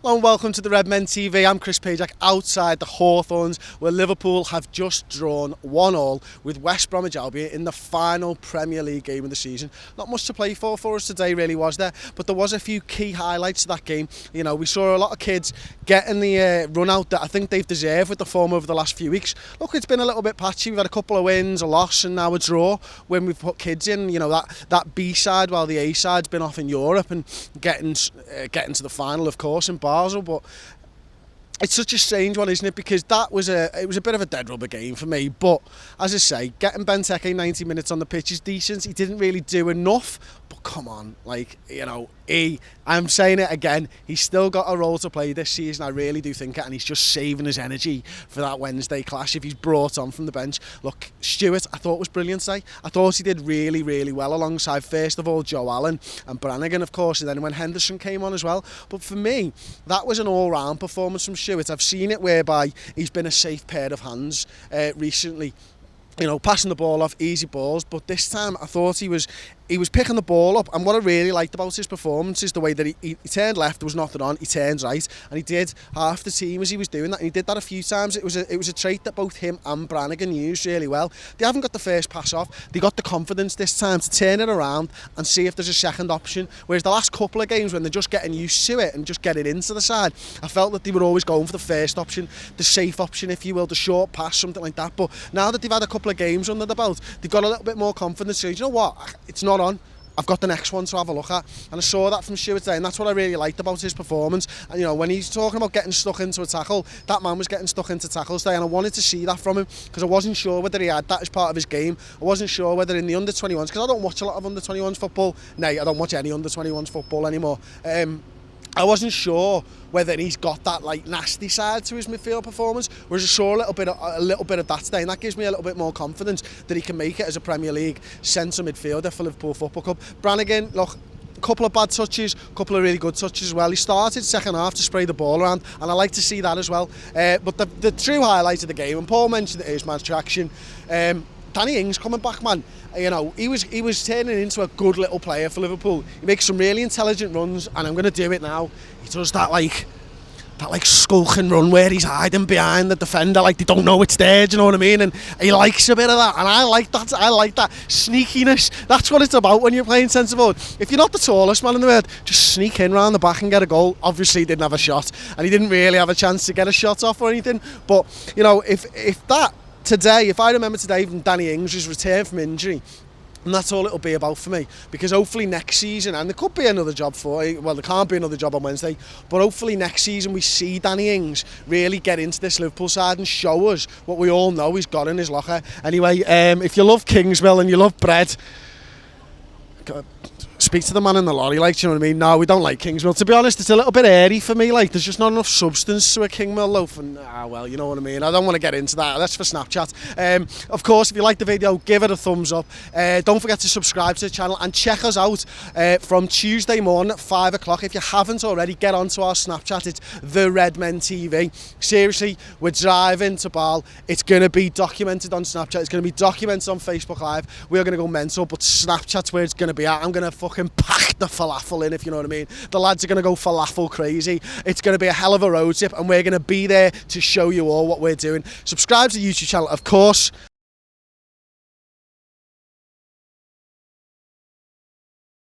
Hello and welcome to the Redmen TV. I'm Chris Pajak outside the Hawthorns, where Liverpool have just drawn 1-1 with West Bromwich Albion in the final Premier League game of the season. Not much to play for us today, really, was there? But there was a few key highlights to that game. You know, we saw a lot of kids getting the run out that I think they've deserved with the form over the last few weeks. Look, it's been a little bit patchy. We've had a couple of wins, a loss, and now a draw when we've put kids in. You know, that B side, while the A side's been off in Europe and getting to the final, of course, in Basel. But it's such a strange one, isn't it? Because it was a bit of a dead rubber game for me. But as I say, getting Benteke 90 minutes on the pitch is decent. He didn't really do enough. But come on, like, you know, I'm saying it again, he's still got a role to play this season. I really do think it, and he's just saving his energy for that Wednesday clash if he's brought on from the bench. Look, Stewart, I thought was brilliant today. I thought he did really, really well alongside, first of all, Joe Allen and Brannigan, of course, and then when Henderson came on as well. But for me, that was an all-round performance from Stewart. I've seen it whereby he's been a safe pair of hands recently. You know, passing the ball off, easy balls, but this time I thought he was picking the ball up, and what I really liked about his performance is the way that he turned left, there was nothing on, he turned right, and he did half the team as he was doing that, and he did that a few times. It was a trait that both him and Brannigan used really well. They haven't got the first pass off, they got the confidence this time to turn it around and see if there's a second option, whereas the last couple of games when they're just getting used to it and just getting into the side, I felt that they were always going for the first option, the safe option, if you will, the short pass, something like that. But now that they've had a couple of games under the belt, they've got a little bit more confidence. So, you know what, it's not on, I've got the next one to have a look at, and I saw that from Stewart today, and that's what I really liked about his performance. And you know, when he's talking about getting stuck into a tackle, that man was getting stuck into tackles today, and I wanted to see that from him because I wasn't sure whether he had that as part of his game. I wasn't sure whether in the under-21s, because I don't watch a lot of under-21s football. No, I don't watch any under-21s football anymore. I wasn't sure whether he's got that like nasty side to his midfield performance, whereas I saw a little bit of that today, and that gives me a little bit more confidence that he can make it as a Premier League centre midfielder for Liverpool Football Club. Brannigan, look, a couple of bad touches, a couple of really good touches as well. He started second half to spray the ball around, and I like to see that as well. But the true highlight of the game, and Paul mentioned it, is match action. Danny Ings coming back, man. You know, he was turning into a good little player for Liverpool. He makes some really intelligent runs, and I'm going to do it now. He does that like skulking run where he's hiding behind the defender, like they don't know it's there, do you know what I mean? And he likes a bit of that, and I like that sneakiness. That's what it's about when you're playing centre forward. If you're not the tallest man in the world, just sneak in round the back and get a goal. Obviously he didn't have a shot, and he didn't really have a chance to get a shot off or anything, but you know, if I remember today from Danny Ings' return from injury, and that's all it'll be about for me, because hopefully next season, and there could be another job there can't be another job on Wednesday, but hopefully next season we see Danny Ings really get into this Liverpool side and show us what we all know he's got in his locker. Anyway, if you love Kingsmill and you love bread, speak to the man in the lorry, like, do you know what I mean? No, we don't like Kingsmill. To be honest, it's a little bit airy for me, like, there's just not enough substance to a Kingsmill loaf, and, well, you know what I mean? I don't want to get into that, that's for Snapchat. Of course, if you like the video, give it a thumbs up. Don't forget to subscribe to the channel, and check us out from Tuesday morning at 5 o'clock. If you haven't already, get onto our Snapchat, it's the Redmen TV. Seriously, we're driving to Bal. It's going to be documented on Snapchat, it's going to be documented on Facebook Live. We're going to go mental, but Snapchat's where it's going to be at. I'm going to fucking pack the falafel in, if you know what I mean. The lads are going to go falafel crazy. It's going to be a hell of a road trip, and we're going to be there to show you all what we're doing. Subscribe to the YouTube channel, of course.